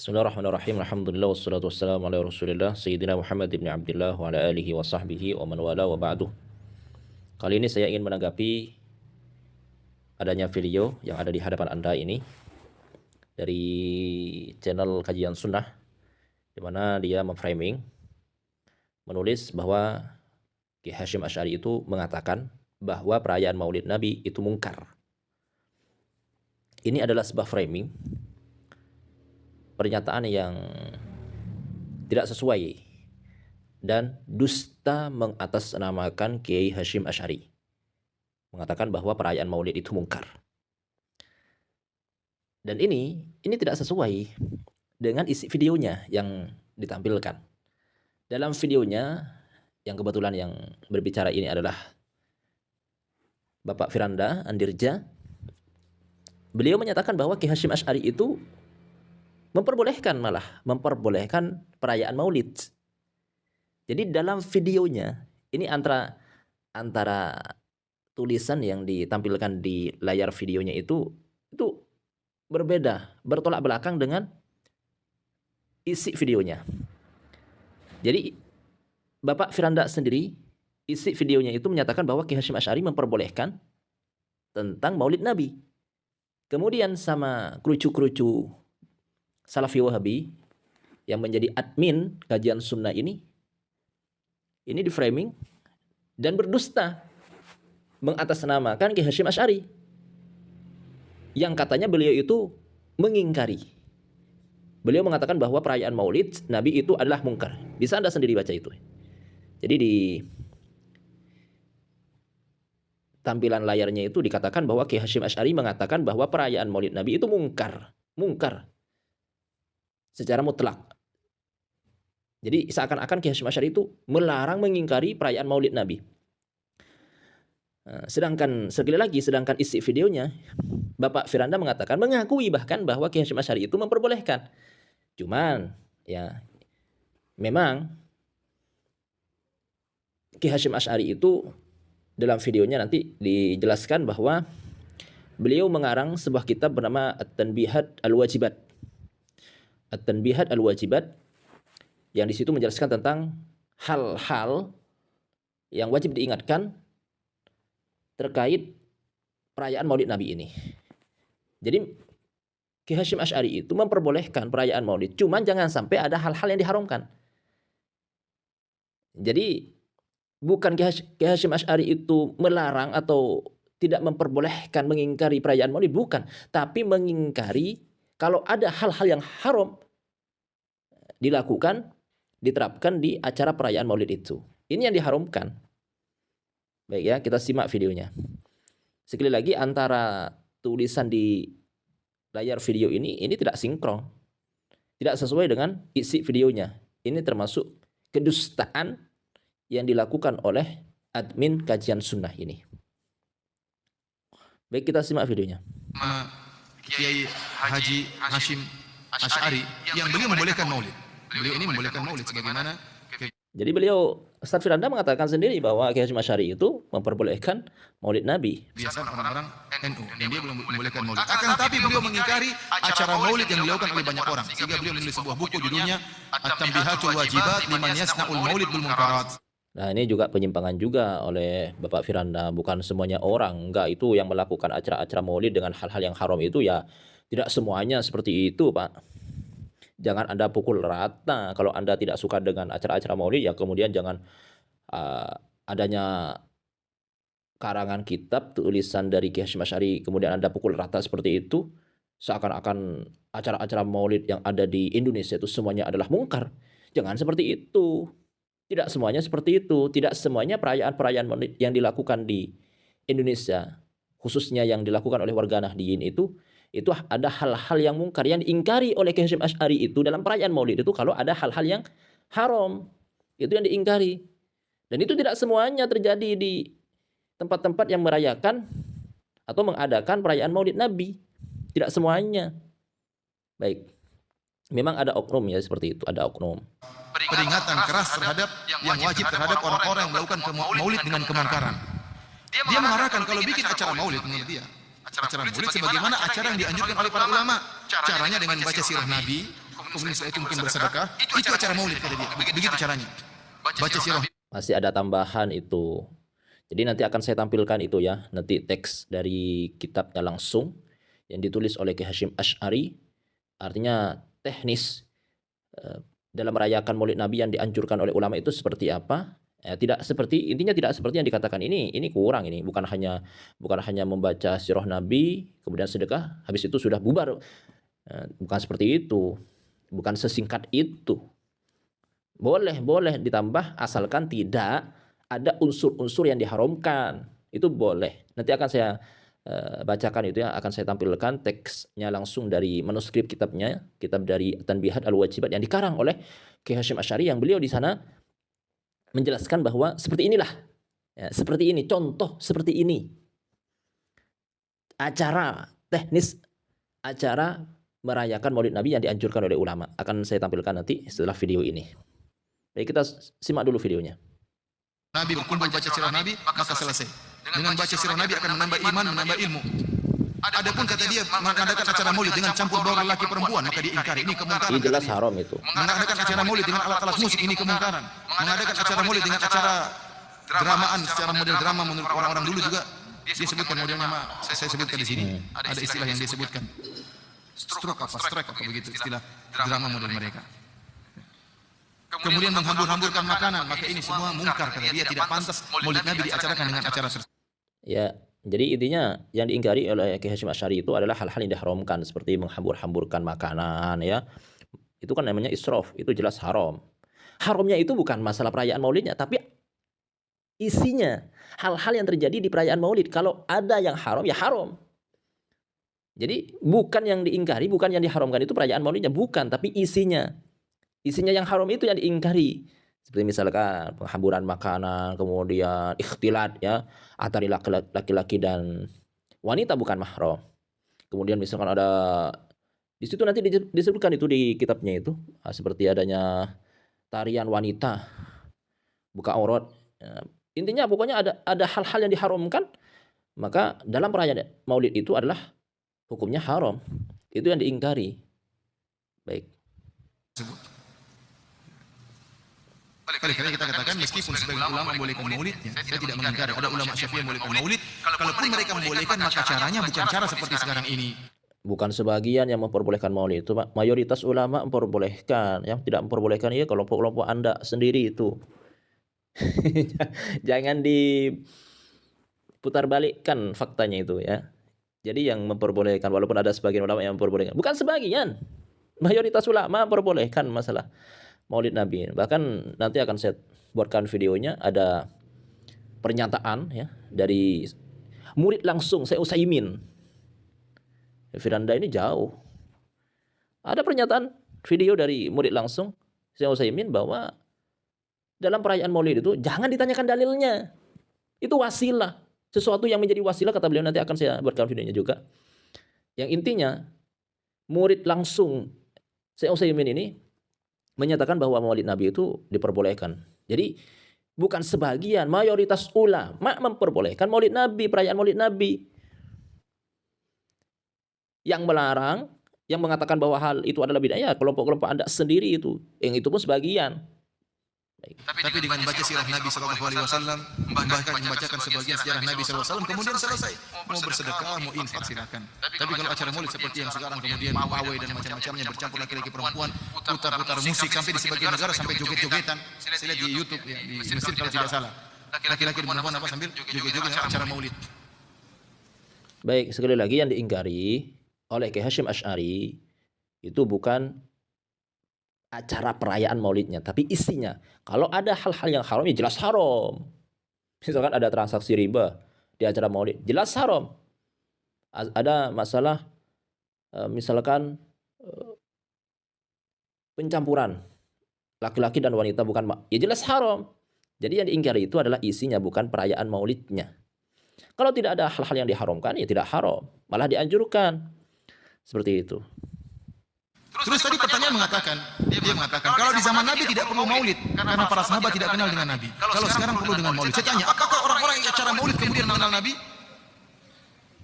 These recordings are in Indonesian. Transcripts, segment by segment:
Bismillahirrahmanirrahim. Alhamdulillah wassalatu wassalamu ala Rasulillah Sayyidina Muhammad ibn Abdullah wa ala alihi wa sahbihi wa man wala wa ba'du. Kali ini saya ingin menanggapi adanya video yang ada di hadapan Anda ini dari channel Kajian Sunnah, di mana dia memframing, menulis bahwa Ki Hasyim Asy'ari itu mengatakan bahwa perayaan Maulid Nabi itu mungkar. Ini adalah sebuah framing, pernyataan yang tidak sesuai dan dusta mengatasnamakan Kiai Hasyim Asy'ari, mengatakan bahwa perayaan Maulid itu mungkar. Dan ini tidak sesuai dengan isi videonya yang ditampilkan. Dalam videonya, yang kebetulan yang berbicara ini adalah Bapak Firanda Andirja, beliau menyatakan bahwa Ki Hasyim Asy'ari itu memperbolehkan perayaan Maulid. Jadi dalam videonya ini antara tulisan yang ditampilkan di layar videonya itu berbeda, bertolak belakang dengan isi videonya. Jadi Bapak Firanda sendiri, isi videonya itu menyatakan bahwa Ki Hasyim Asy'ari memperbolehkan tentang Maulid Nabi. Kemudian sama kerucu-kerucu Salafi Wahabi yang menjadi admin Kajian Sunnah ini di framing dan berdusta mengatasnamakan Ki Hasyim Asy'ari yang katanya beliau itu mengingkari. Beliau mengatakan bahwa perayaan Maulid Nabi itu adalah mungkar. Bisa Anda sendiri baca itu. Jadi di tampilan layarnya itu dikatakan bahwa Ki Hasyim Asy'ari mengatakan bahwa perayaan Maulid Nabi itu mungkar secara mutlak. Jadi seakan-akan Ki Hasyim Asy'ari itu melarang, mengingkari perayaan Maulid Nabi. Sedangkan isi videonya, Bapak Firanda mengatakan, mengakui bahkan bahwa Ki Hasyim Asy'ari itu memperbolehkan. Cuman ya memang Ki Hasyim Asy'ari itu dalam videonya nanti dijelaskan bahwa beliau mengarang sebuah kitab bernama At-Tanbihat Al-Wajibat. At-Tanbihat Al-Wajibat yang di situ menjelaskan tentang hal-hal yang wajib diingatkan terkait perayaan Maulid Nabi ini. Jadi Ki Hasyim Asy'ari itu memperbolehkan perayaan Maulid, cuman jangan sampai ada hal-hal yang diharamkan. Jadi bukan Ki Hasyim Asy'ari itu melarang atau tidak memperbolehkan, mengingkari perayaan Maulid, bukan, tapi mengingkari kalau ada hal-hal yang haram dilakukan, diterapkan di acara perayaan Maulid itu. Ini yang diharamkan. Baik ya, kita simak videonya. Sekali lagi, antara tulisan di layar video ini tidak sinkron. Tidak sesuai dengan isi videonya. Ini termasuk kedustaan yang dilakukan oleh admin Kajian Sunnah ini. Baik, kita simak videonya. Kiai Haji Hasyim Asy'ari yang beliau membolehkan Maulid. Beliau ini membolehkan Maulid sebagaimana. Jadi beliau, Ustaz Firanda mengatakan sendiri bahwa Ki Hasyim Asy'ari itu memperbolehkan Maulid Nabi. Biasa orang-orang NU dan dia belum membolehkan Maulid. Akan tetapi beliau mengingkari acara Maulid yang dilakukan oleh banyak orang. Sehingga beliau menulis sebuah buku judulnya At-Tanbihatul Wajibat liman yasna'ul Maulid bil Munkarat. Nah, ini juga penyimpangan juga oleh Bapak Firanda. Bukan semuanya orang, enggak, itu yang melakukan acara-acara Maulid dengan hal-hal yang haram itu ya tidak semuanya seperti itu, Pak. Jangan Anda pukul rata. Kalau Anda tidak suka dengan acara-acara Maulid, ya kemudian jangan adanya karangan kitab tulisan dari Ki Hasyim Asy'ari kemudian Anda pukul rata seperti itu, seakan-akan acara-acara Maulid yang ada di Indonesia itu semuanya adalah mungkar. Jangan seperti itu. Tidak semuanya seperti itu. Tidak semuanya perayaan-perayaan Maulid yang dilakukan di Indonesia, khususnya yang dilakukan oleh warga Nahdliyin itu ada hal-hal yang mungkar yang diingkari oleh Ki Hasyim Asy'ari itu dalam perayaan Maulid itu. Kalau ada hal-hal yang haram, itu yang diingkari. Dan itu tidak semuanya terjadi di tempat-tempat yang merayakan atau mengadakan perayaan Maulid Nabi. Tidak semuanya. Baik. Memang ada oknum ya seperti itu, ada oknum. Peringatan keras terhadap yang wajib terhadap orang-orang yang melakukan Maulid dengan kemungkaran. Dia mengarahkan kalau bikin acara Maulid menurut dia, acara Maulid sebagaimana acara yang dianjurkan oleh para ulama. Caranya dengan membaca sirah Nabi, kemudian setelah itu mungkin bersedekah. Itu acara maulid kata dia. Begitu caranya. Baca sirah. Masih ada tambahan itu. Jadi nanti akan saya tampilkan itu ya, nanti teks dari kitabnya langsung yang ditulis oleh Kiai Hasyim Asy'ari, artinya teknis dalam merayakan Maulid Nabi yang dianjurkan oleh ulama itu seperti apa. Tidak seperti, intinya tidak seperti yang dikatakan ini kurang, ini bukan hanya membaca sirah Nabi kemudian sedekah habis itu sudah bubar. Bukan seperti itu, bukan sesingkat itu. Boleh ditambah asalkan tidak ada unsur-unsur yang diharamkan. Itu boleh. Nanti akan saya bacakan itu ya, akan saya tampilkan teksnya langsung dari manuskrip kitabnya, kitab dari Tanbihat Al-Wajibat yang dikarang oleh Kiai Hasyim Asy'ari, yang beliau di sana menjelaskan bahwa seperti inilah. Ya, seperti ini, contoh seperti ini. Acara teknis, acara merayakan Maulid Nabi yang dianjurkan oleh ulama. Akan saya tampilkan nanti setelah video ini. Baik, kita simak dulu videonya. Nabi berkumpul baca sirah Nabi, maka selesai. Dengan baca sirah Nabi akan menambah iman, menambah ilmu. Adapun kata dia mengadakan acara maulid dengan campur baur laki perempuan, maka diingkari. Ini kemungkaran. Ini jelas haram itu. Mengadakan acara maulid dengan alat-alat musik, ini kemungkaran. Mengadakan acara maulid dengan acara dramaan secara model drama menurut orang-orang dulu juga dia sebutkan modelnya, saya sebutkan di sini. Ada istilah yang dia sebutkan. Strike apa begitu istilah drama model mereka. Kemudian menghambur-hamburkan makanan, maka ini semua mungkar karena dia tidak pantas Maulid Nabi diacarakan dengan acara tersebut. Ya, jadi intinya yang diingkari oleh Kiai Hasyim Asy'ari itu adalah hal-hal yang diharamkan seperti menghambur-hamburkan makanan ya. Itu kan namanya israf, itu jelas haram. Haramnya itu bukan masalah perayaan Maulidnya, tapi isinya, hal-hal yang terjadi di perayaan Maulid. Kalau ada yang haram ya haram. Jadi bukan yang diingkari, bukan yang diharamkan itu perayaan Maulidnya, bukan, tapi isinya. Isinya yang haram itu yang diingkari. Seperti misalkan penghamburan makanan, kemudian ikhtilat ya, antara laki-laki dan wanita bukan mahram. Kemudian misalkan ada di situ nanti disebutkan itu di kitabnya itu, seperti adanya tarian wanita, buka aurat. Ya. Intinya pokoknya ada hal-hal yang diharamkan, maka dalam perayaan Maulid itu adalah hukumnya haram. Itu yang diingkari. Baik. Kali-kali kita katakan meskipun sebagian ulama membolehkan maulid, ya, saya tidak mengingkari. Ada ulama Syafi'i yang membolehkan maulid. Kalaupun mereka membolehkan, maka caranya bukan cara seperti sekarang ini. Bukan sebagian yang memperbolehkan maulid itu, mayoritas ulama memperbolehkan. Yang tidak memperbolehkan ya kelompok-kelompok Anda sendiri itu. Jangan diputar balikkan faktanya itu ya. Jadi yang memperbolehkan, walaupun ada sebagian ulama yang memperbolehkan, bukan sebagian, mayoritas ulama memperbolehkan masalah Maulid Nabi. Bahkan nanti akan saya buatkan videonya, ada pernyataan ya dari murid langsung Syekh Utsaimin. Firanda ini jauh. Ada pernyataan video dari murid langsung Syekh Utsaimin bahwa dalam perayaan Maulid itu jangan ditanyakan dalilnya. Itu wasilah. Sesuatu yang menjadi wasilah, kata beliau, nanti akan saya buatkan videonya juga. Yang intinya murid langsung Syekh Utsaimin ini menyatakan bahwa Maulid Nabi itu diperbolehkan. Jadi bukan sebagian, mayoritas ulama memperbolehkan Maulid Nabi, perayaan Maulid Nabi. Yang melarang, yang mengatakan bahwa hal itu adalah bid'ah, ya kelompok-kelompok Anda sendiri itu. Yang itu pun sebagian. Tapi dengan baca sirah Nabi SAW, bahkan membacakan sebagian sejarah Nabi SAW, kemudian selesai. Mau bersedekah, mau infak, silakan. Tapi kalau acara maulid seperti yang sekarang, kemudian pawai dan macam-macamnya bercampur laki-laki perempuan, putar-putar musik, sampai di sebagian negara sampai joget-jogetan. Saya lihat di YouTube, ya, di Mesir kalau tidak salah. Laki-laki dan perempuan apa sambil joget-joget acara maulid. Baik, sekali lagi yang diingkari oleh Kiai Hasyim Asy'ari itu bukan acara perayaan maulidnya, tapi isinya. Kalau ada hal-hal yang haram, ya jelas haram. Misalkan ada transaksi riba di acara maulid, jelas haram. Ada masalah, misalkan pencampuran laki-laki dan wanita bukan, ya jelas haram. Jadi yang diingkari itu adalah isinya, bukan perayaan maulidnya. Kalau tidak ada hal-hal yang diharamkan, ya tidak haram, malah dianjurkan. Seperti itu. Terus tadi pertanyaan mengatakan, dia mengatakan kalau di zaman Nabi tidak perlu maulid karena para sahabat tidak kenal dengan Nabi. Kalau sekarang perlu dengan maulid. Saya tanya, apakah orang-orang yang acara maulid kemudian mengenal Nabi?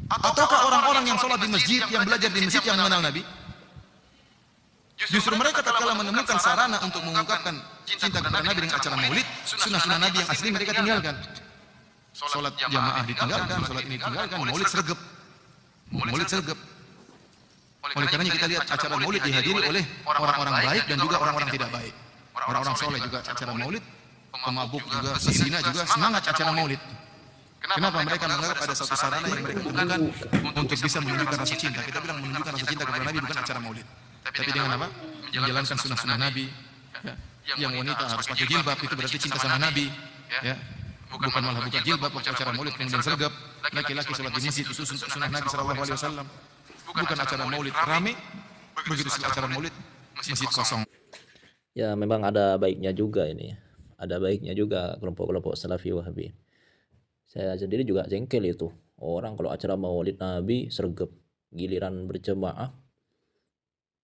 Ataukah orang-orang yang sholat di masjid, yang belajar di masjid yang mengenal Nabi? Justru mereka tatkala menemukan sarana untuk mengungkapkan cinta kepada Nabi dengan acara maulid, sunnah-sunnah Nabi yang asli mereka tinggalkan. Salat jamaah ditinggalkan, salat ini ditinggalkan, maulid sergap. Maulid sergap. Oleh karenanya kita lihat acara maulid dihadiri oleh orang-orang baik dan juga orang-orang tidak baik. Orang-orang soleh juga acara maulid, pemabuk juga, pezina juga semangat acara maulid. Kenapa mereka menganggap ada satu sarana yang mereka temukan untuk bisa menunjukkan rasa cinta? Kita bilang menunjukkan rasa cinta kepada Nabi bukan acara maulid. Tapi dengan apa? Menjalankan sunnah-sunnah Nabi. Ya. Yang wanita harus pakai jilbab, itu berarti cinta sama Nabi. Ya. Bukan malah buka jilbab waktu acara maulid kemudian sergap. Laki-laki sholat di masjid itu sunnah Nabi SAW. Bukan acara maulid rame, begitu acara maulid masjid kosong. Ya memang ada baiknya juga ini. Ada baiknya juga kelompok-kelompok Salafi Wahabi. Saya sendiri juga jengkel itu. Orang kalau acara maulid Nabi sergap, giliran berjemaah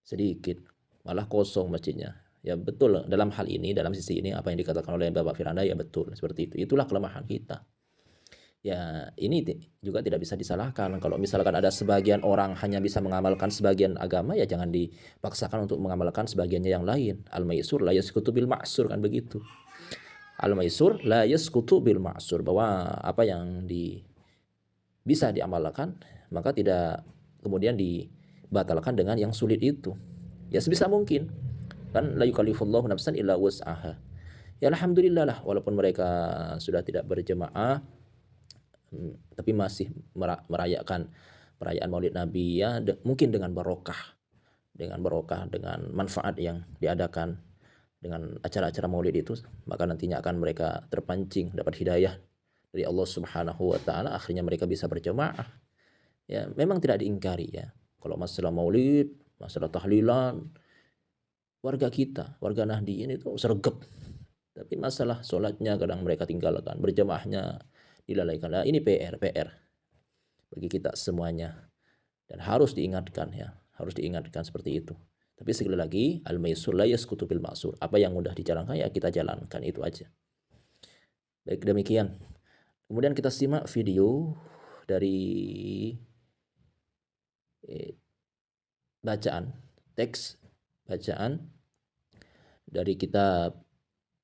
sedikit, malah kosong masjidnya. Ya betul, dalam hal ini, dalam sisi ini apa yang dikatakan oleh Bapak Firanda ya betul, seperti itu. Itulah kelemahan kita. Ya ini juga tidak bisa disalahkan. Kalau misalkan ada sebagian orang hanya bisa mengamalkan sebagian agama, ya jangan dipaksakan untuk mengamalkan sebagiannya yang lain. Al-maisur la yasqutu bil ma'sur, kan begitu. Al-maisur la yasqutu bil ma'sur, bahwa apa yang bisa diamalkan maka tidak kemudian dibatalkan dengan yang sulit itu. Ya sebisa mungkin. Kan la yukallifullahu nafsan illa wus'aha. Ya alhamdulillah lah, walaupun mereka sudah tidak berjemaah tapi masih merayakan perayaan Maulid Nabi ya mungkin dengan barokah, dengan manfaat yang diadakan dengan acara-acara Maulid itu, maka nantinya akan mereka terpancing dapat hidayah dari Allah Subhanahu wa taala, akhirnya mereka bisa berjemaah. Ya memang tidak diingkari ya. Kalau masalah Maulid, masalah tahlilan, warga kita, warga Nahdliyin itu sergap. Tapi masalah sholatnya kadang mereka tinggalkan, berjemaahnya dilalaikan. Nah, ini PR bagi kita semuanya. Dan harus diingatkan ya, harus diingatkan seperti itu. Tapi sekali lagi, al-maisur la yasqutu bil ma'sur. Apa yang mudah dijalankan ya kita jalankan, itu aja. Baik, demikian. Kemudian kita simak video dari teks bacaan dari kitab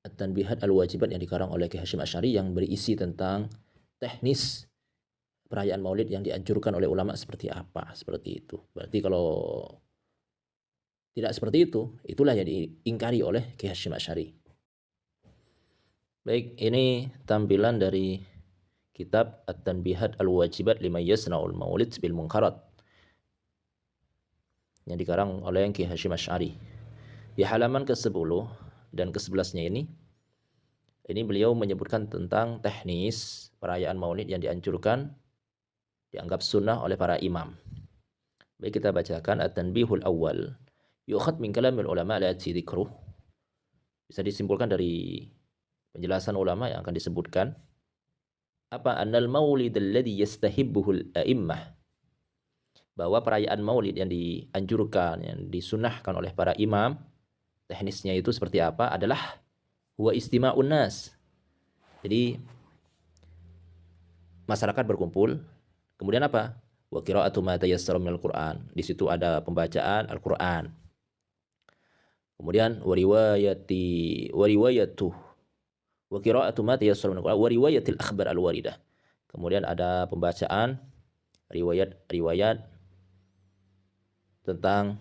At-Tanbihat Al-Wajibat yang dikarang oleh Kiai Hasyim Asy'ari yang berisi tentang teknis perayaan Maulid yang dianjurkan oleh ulama seperti apa, seperti itu. Berarti kalau tidak seperti itu, itulah yang diingkari oleh Kiai Hasyim Asy'ari. Baik, ini tampilan dari kitab At-Tanbihat Al-Wajibat liman yasna'ul Maulid bil Munkarat yang dikarang oleh Kiai Hasyim Asy'ari. Di halaman ke-10 dan ke-11-nya ini beliau menyebutkan tentang teknis perayaan Maulid yang dianjurkan, dianggap sunnah oleh para imam. Baik, kita bacakan At-Tanbihul Awwal. Yu'khad min kalamil ulama la dzikruh. Bisa disimpulkan dari penjelasan ulama yang akan disebutkan. Apa? Annal maulid alladhi yastahibbuhul a'immah. Bahwa perayaan Maulid yang dianjurkan, yang disunnahkan oleh para imam, teknisnya itu seperti apa? Adalah huwa istima'un nas. Jadi masyarakat berkumpul, kemudian apa? Wa qira'atu ma tayassara minal Qur'an. Di situ ada pembacaan Al-Qur'an. Kemudian wa riwayatu wa qira'atu ma tayassara minal Qur'an wa riwayatil akhbar al-waridah. Kemudian ada pembacaan riwayat tentang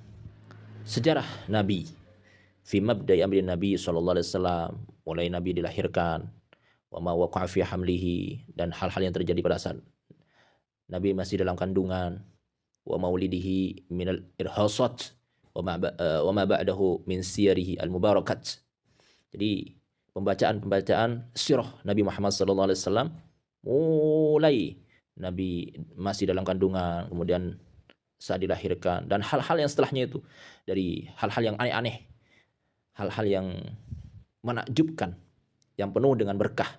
sejarah Nabi. Fi mabda'i amri Nabi sallallahu alaihi wasallam, mulai Nabi dilahirkan, wa ma waqa'a fi hamlihi, dan hal-hal yang terjadi pada saat Nabi masih dalam kandungan, wa maulidihi minal irhasat wa ma ba'dahu min siyarihi al-mubarakat. Jadi pembacaan sirah Nabi Muhammad sallallahu alaihi wasallam mulai Nabi masih dalam kandungan, kemudian saat dilahirkan, dan hal-hal yang setelahnya itu, dari hal-hal yang aneh-aneh, hal-hal yang menakjubkan, yang penuh dengan berkah.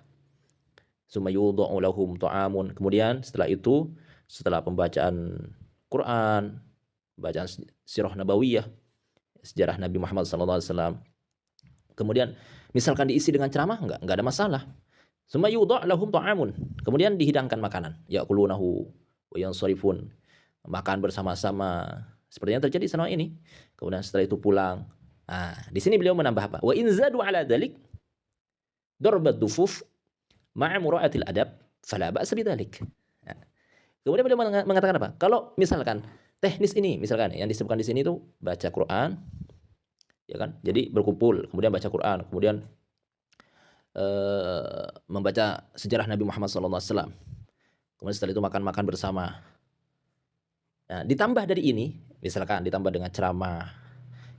Summa yudha'u lahum ta'amun. Kemudian setelah itu, setelah pembacaan Quran, bacaan sirah nabawiyah, sejarah Nabi Muhammad SAW, kemudian misalkan diisi dengan ceramah, enggak ada masalah. Summa yudha'u lahum ta'amun. Kemudian dihidangkan makanan, ya'kulunahu wa yansarifun. Makan bersama-sama Seperti yang terjadi selama ini. Kemudian setelah itu pulang. Nah, di sini beliau menambah apa? Wa in zadu ala dzalik darbat dufuf ma'a mura'atil adab fala ba'sa bidzalik. Nah, kemudian beliau mengatakan apa? Kalau misalkan teknis ini, misalkan yang disebutkan di sini itu baca Quran, ya kan? Jadi berkumpul, kemudian baca Quran, kemudian membaca sejarah Nabi Muhammad SAW. Kemudian setelah itu makan-makan bersama. Nah, ditambah dari ini, misalkan ditambah dengan ceramah.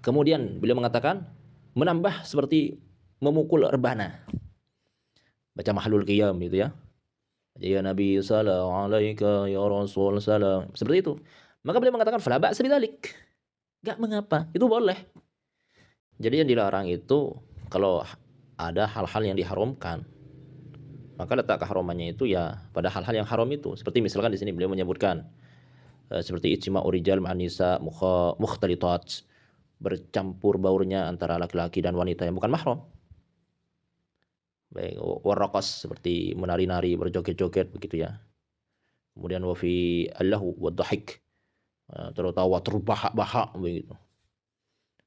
Kemudian beliau mengatakan menambah seperti memukul rebana. Baca mahlul qiyam gitu ya. Ya Nabi salam alaika ya Rasul salam. Seperti itu. Maka beliau mengatakan fala ba'sa bidzalik. Enggak mengapa, itu boleh. Jadi yang dilarang itu kalau ada hal-hal yang diharamkan, maka letak keharamannya itu ya pada hal-hal yang haram itu. Seperti misalkan di sini beliau menyebutkan seperti ijma'u rijal ma'an nisa mukhtalitat, bercampur baurnya antara laki-laki dan wanita yang bukan mahram. Baik, warraqas seperti menari-nari, berjoget-joget begitu ya. Kemudian wa fi allahu wadhahik, tertawa terbahak-bahak begitu.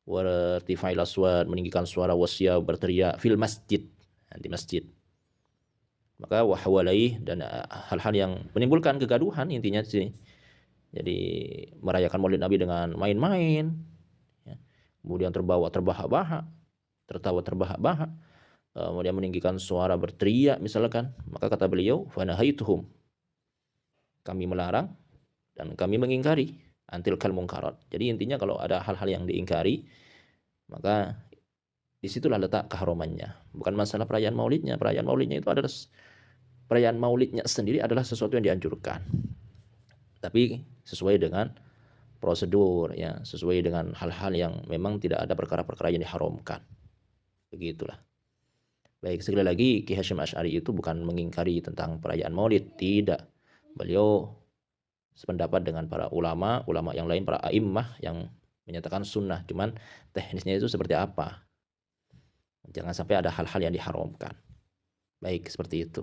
Wa irtifa'il aswat, meninggikan suara, wasya, berteriak fil masjid, di masjid. Maka wa hawalaih, dan hal-hal yang menimbulkan kegaduhan intinya di sini. Jadi merayakan Maulid Nabi dengan main-main, ya. Kemudian terbawa terbahak-bahak, tertawa terbahak-bahak, kemudian meninggikan suara, berteriak misalkan, maka kata beliau fanahaituhum, kami melarang dan kami mengingkari antil kal munkarat. Jadi intinya kalau ada hal-hal yang diingkari, maka disitulah letak keharamannya. Bukan masalah perayaan maulidnya. Perayaan maulidnya itu adalah perayaan maulidnya sendiri adalah sesuatu yang dianjurkan, tapi sesuai dengan prosedur ya, sesuai dengan hal-hal yang memang tidak ada perkara-perkara yang diharamkan. Begitulah. Baik, sekali lagi Ki Hasyim Asy'ari itu bukan mengingkari tentang perayaan Maulid, tidak. Beliau sependapat dengan para ulama yang lain, para a'immah yang menyatakan sunnah, cuman teknisnya itu seperti apa. Jangan sampai ada hal-hal yang diharamkan. Baik, seperti itu.